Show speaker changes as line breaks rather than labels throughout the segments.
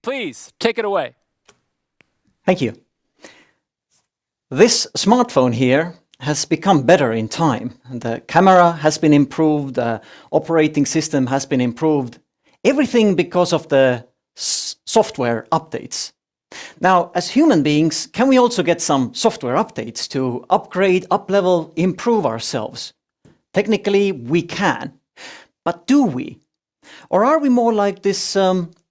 please take it away.
Thank you. This smartphone here has become better in time. The camera has been improved, the operating system has been improved, everything because of the software updates. Now, as human beings, can we also get some software updates to upgrade, up-level, improve ourselves? Technically, we can. But do we? Or are we more like this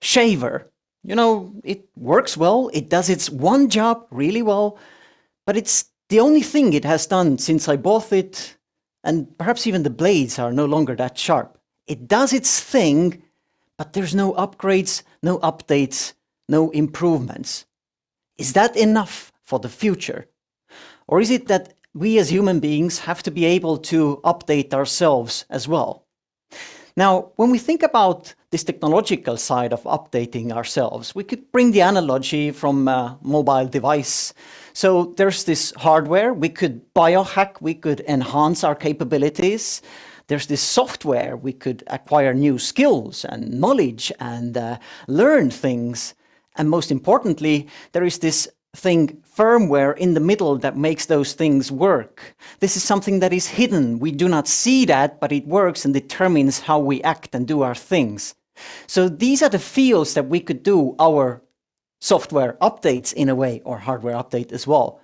shaver? You know, it works well, it does its one job really well, but it's the only thing it has done since I bought it, and perhaps even the blades are no longer that sharp. It does its thing, but there's no upgrades, no updates, no improvements. Is that enough for the future? Or is it that we as human beings have to be able to update ourselves as well? Now, when we think about this technological side of updating ourselves, we could bring the analogy from a mobile device. So there's this hardware, we could biohack, we could enhance our capabilities. There's this software, we could acquire new skills and knowledge and learn things. And most importantly, there is this thing, firmware in the middle that makes those things work. This is something that is hidden. We do not see that, but it works and determines how we act and do our things. So these are the fields that we could do our software updates in a way, or hardware update as well.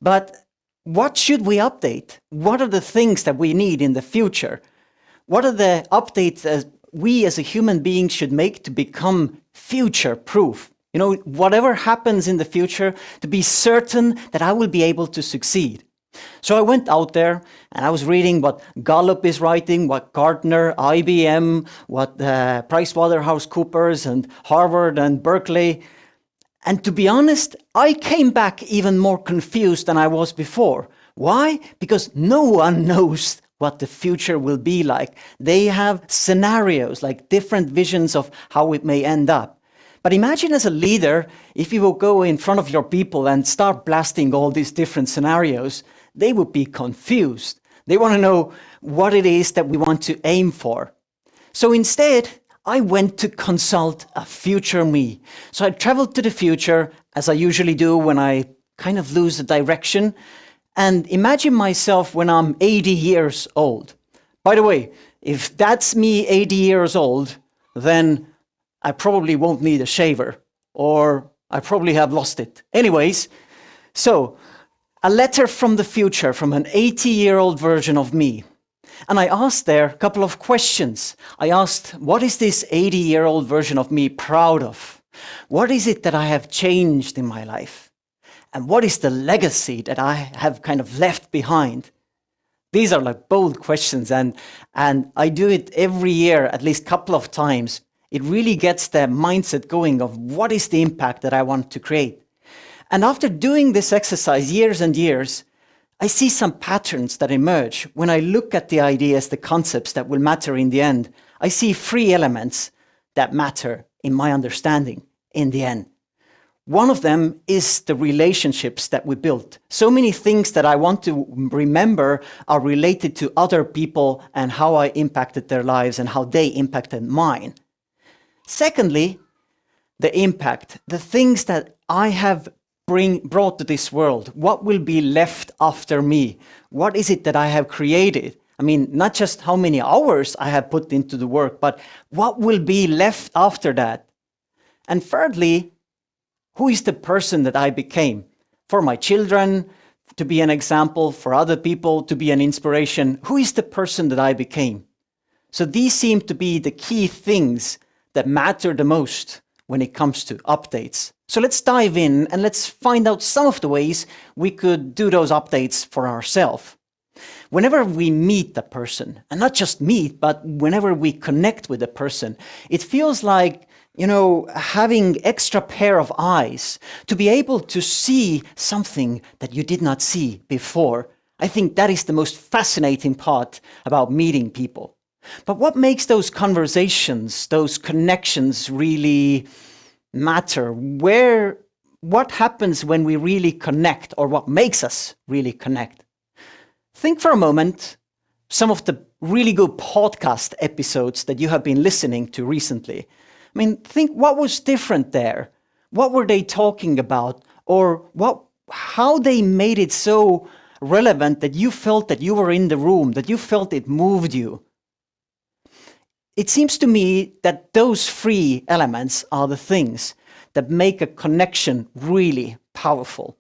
But what should we update? What are the things that we need in the future? What are the updates that we as a human being should make to become future-proof? You know, whatever happens in the future, to be certain that I will be able to succeed. So I went out there and I was reading what Gallup is writing, what Gartner, IBM, what PricewaterhouseCoopers and Harvard and Berkeley. And to be honest, I came back even more confused than I was before. Why? Because no one knows what the future will be like. They have scenarios, like different visions of how it may end up. But imagine as a leader, if you will go in front of your people and start blasting all these different scenarios, they would be confused. They want to know what it is that we want to aim for. So instead, I went to consult a future me. So I traveled to the future, as I usually do when I kind of lose the direction, and imagine myself when I'm 80 years old. By the way, if that's me 80 years old, then I probably won't need a shaver, or I probably have lost it. Anyways, so a letter from the future, from an 80-year-old version of me. And I asked there a couple of questions. I asked, what is this 80-year-old version of me proud of? What is it that I have changed in my life? And what is the legacy that I have kind of left behind? These are like bold questions, and I do it every year, at least a couple of times. It really gets the mindset going of what is the impact that I want to create. And after doing this exercise years and years, I see some patterns that emerge when I look at the ideas, the concepts that will matter in the end. I see 3 elements that matter in my understanding in the end. One of them is the relationships that we built. So many things that I want to remember are related to other people and how I impacted their lives and how they impacted mine. Secondly, the impact, the things that I have brought to this world. What will be left after me? What is it that I have created? I mean, not just how many hours I have put into the work, but what will be left after that? And thirdly, who is the person that I became? For my children, to be an example, for other people, to be an inspiration. Who is the person that I became? So these seem to be the key things that matter the most when it comes to updates. So let's dive in and let's find out some of the ways we could do those updates for ourselves. Whenever we meet a person, and not just meet, but whenever we connect with a person, it feels like, you know, having extra pair of eyes to be able to see something that you did not see before. I think that is the most fascinating part about meeting people. But what makes those conversations, those connections really matter? What happens when we really connect, or what makes us really connect? Think for a moment some of the really good podcast episodes that you have been listening to recently. I mean, think what was different there? What were they talking about? Or how they made it so relevant that you felt that you were in the room, that you felt it moved you? It seems to me that those three elements are the things that make a connection really powerful.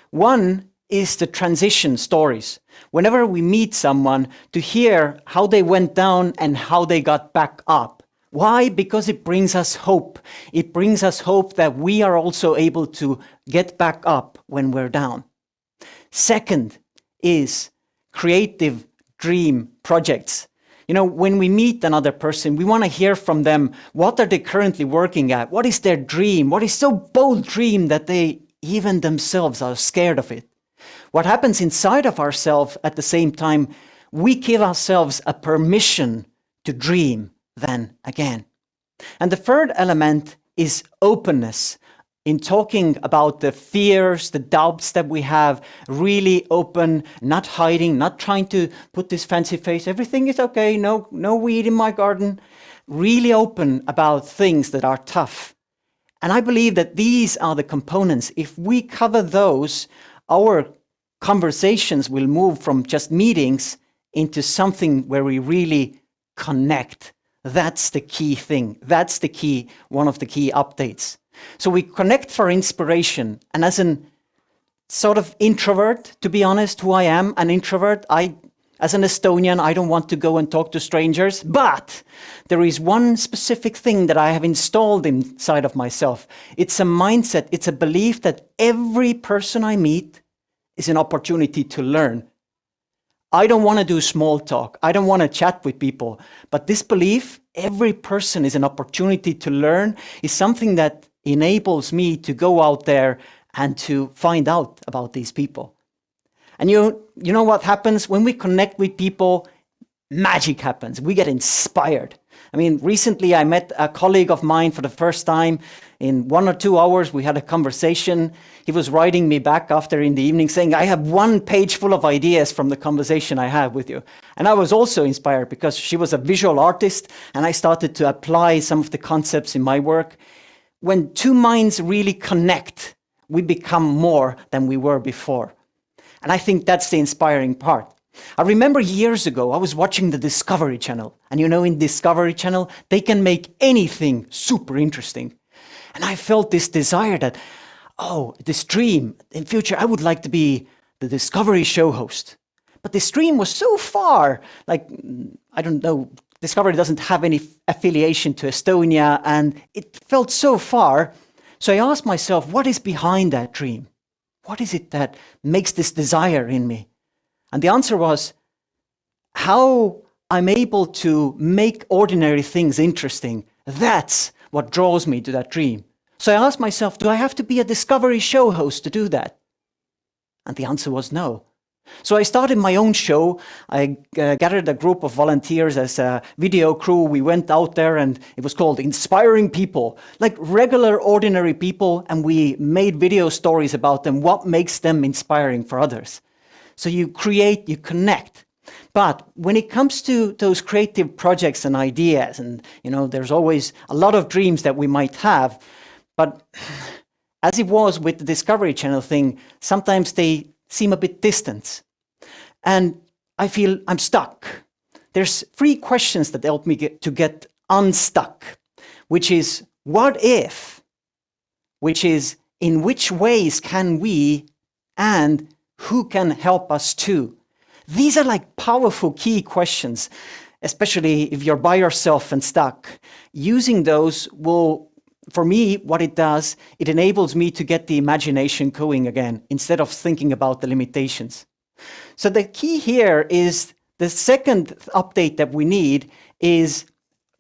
One is the transition stories. Whenever we meet someone, to hear how they went down and how they got back up. Why? Because it brings us hope. It brings us hope that we are also able to get back up when we're down. Second is creative dream projects. You know, when we meet another person, we want to hear from them. What are they currently working at? What is their dream? What is so bold dream that they even themselves are scared of it? What happens inside of ourselves at the same time, we give ourselves a permission to dream then again. And the third element is openness. In talking about the fears, the doubts that we have, really open, not hiding, not trying to put this fancy face, everything is okay, no weed in my garden. Really open about things that are tough. And I believe that these are the components. If we cover those, our conversations will move from just meetings into something where we really connect. That's the key thing. That's the key, one of the key updates. So we connect for inspiration. And as an sort of introvert, to be honest, who I am, an introvert, as an Estonian, I don't want to go and talk to strangers, but there is one specific thing that I have installed inside of myself. It's a mindset, it's a belief that every person I meet is an opportunity to learn. I don't want to do small talk. I don't want to chat with people. But this belief, every person is an opportunity to learn, is something that enables me to go out there and to find out about these people. And you know what happens when we connect with people? Magic happens. We get inspired. I mean, recently I met a colleague of mine for the first time. In 1 or 2 hours, we had a conversation. He was writing me back after in the evening saying, I have 1 page full of ideas from the conversation I had with you. And I was also inspired because she was a visual artist and I started to apply some of the concepts in my work. When two minds really connect, we become more than we were before. And I think that's the inspiring part. I remember years ago, I was watching the Discovery Channel. And you know, in Discovery Channel, they can make anything super interesting. And I felt this desire that, this dream, in future, I would like to be the Discovery show host. But this dream was so far, like, I don't know, Discovery doesn't have any affiliation to Estonia, and it felt so far. So I asked myself, what is behind that dream? What is it that makes this desire in me? And the answer was how I'm able to make ordinary things interesting. That's what draws me to that dream. So I asked myself, do I have to be a Discovery show host to do that? And the answer was no. So I started my own show. I gathered a group of volunteers as a video crew. We went out there and it was called Inspiring People, like regular, ordinary people. And we made video stories about them, what makes them inspiring for others. So you create, you connect. But when it comes to those creative projects and ideas, and there's always a lot of dreams that we might have, but as it was with the Discovery Channel thing, sometimes they seem a bit distant. And I feel I'm stuck. There's 3 questions that help me to get unstuck, which is, what if? Which is, in which ways can we, and who can help us too? These are like powerful key questions, especially if you're by yourself and stuck. Using those will, for me, what it does, it enables me to get the imagination going again, instead of thinking about the limitations. So the key here is the second update that we need is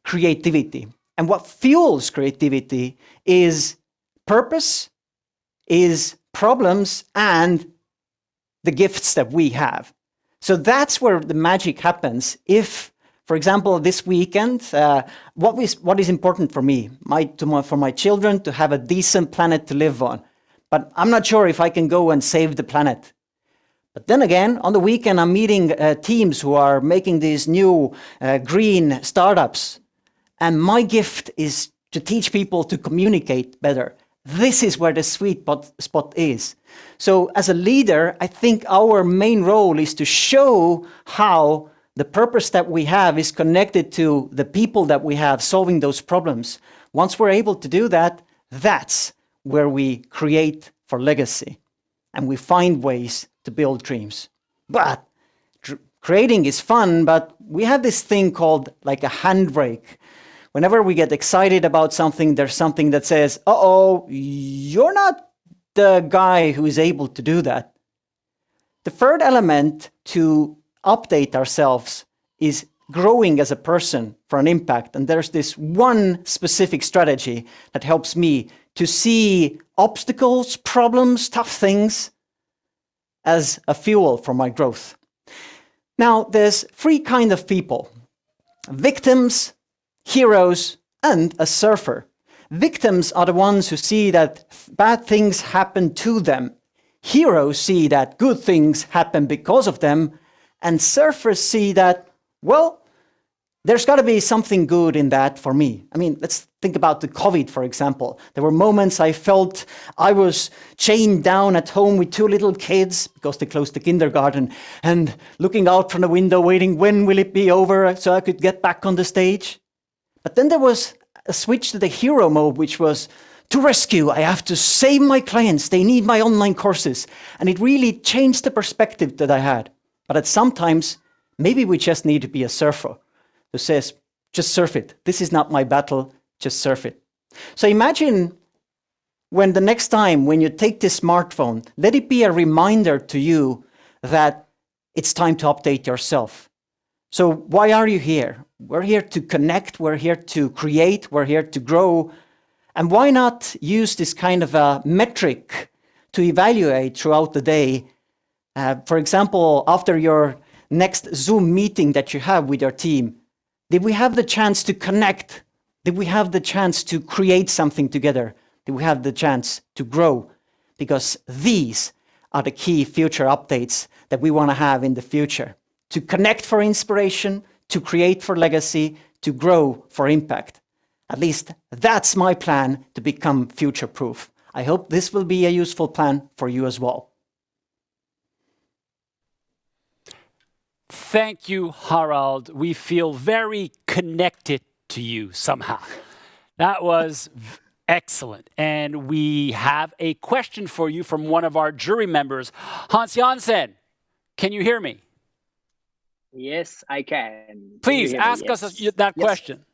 creativity. And what fuels creativity is purpose, is problems, and the gifts that we have. So that's where the magic happens. If, for example, this weekend, what is important for me, for my children to have a decent planet to live on. But I'm not sure if I can go and save the planet. But then again, on the weekend, I'm meeting teams who are making these new green startups. And my gift is to teach people to communicate better. This is where the sweet spot is. So as a leader, I think our main role is to show how the purpose that we have is connected to the people that we have solving those problems. Once we're able to do that, that's where we create for legacy and we find ways to build dreams. But creating is fun, but we have this thing called like a handbrake. Whenever we get excited about something, there's something that says, uh-oh, you're not the guy who is able to do that. The third element to update ourselves is growing as a person for an impact. And there's this one specific strategy that helps me to see obstacles, problems, tough things as a fuel for my growth. Now, there's three kinds of people: victims, heroes, and a surfer. Victims are the ones who see that bad things happen to them. Heroes see that good things happen because of them. And surfers see that, well, there's got to be something good in that for me. I mean, let's think about the COVID, for example. There were moments I felt I was chained down at home with two little kids because they closed the kindergarten, and looking out from the window, waiting, when will it be over so I could get back on the stage? But then there was a switch to the hero mode, which was to rescue. I have to save my clients. They need my online courses. And it really changed the perspective that I had. But at sometimes, maybe we just need to be a surfer who says, just surf it. This is not my battle, just surf it. So imagine when the next time when you take this smartphone, let it be a reminder to you that it's time to update yourself. So why are you here? We're here to connect, we're here to create, we're here to grow. And why not use this kind of a metric to evaluate throughout the day? For example, after your next Zoom meeting that you have with your team, did we have the chance to connect? Did we have the chance to create something together? Did we have the chance to grow? Because these are the key future updates that we want to have in the future. To connect for inspiration, to create for legacy, to grow for impact. At least that's my plan to become future-proof. I hope this will be a useful plan for you as well.
Thank you, Harald. We feel very connected to you somehow. That was excellent. And we have a question for you from one of our jury members. Hans Jansen, can you hear me?
Yes, I can.
Please ask us that question.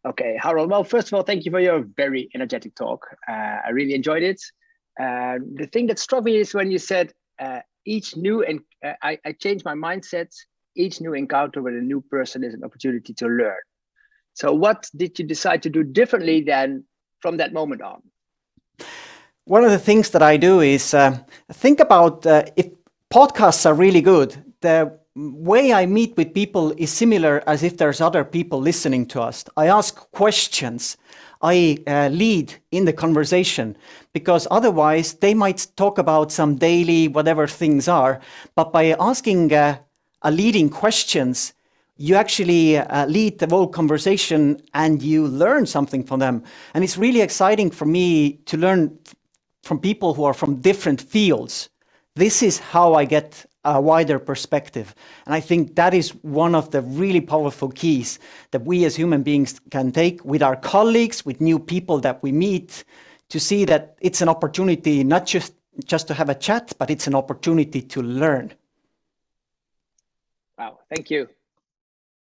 Okay, Harald. Well, first of all, thank you for your very energetic talk. I really enjoyed it. The thing that struck me is when you said each new, and I changed my mindset, each new encounter with a new person is an opportunity to learn. So what did you decide to do differently than from that moment on?
One of the things that I do is think about if podcasts are really good, the way I meet with people is similar as if there's other people listening to us. I ask questions. I lead in the conversation, because otherwise they might talk about some daily whatever things are. But by asking leading questions, you actually lead the whole conversation and you learn something from them. And it's really exciting for me to learn from people who are from different fields. This is how I get a wider perspective. And I think that is one of the really powerful keys that we as human beings can take with our colleagues, with new people that we meet, to see that it's an opportunity not just to have a chat, but it's an opportunity to learn.
Wow, thank you.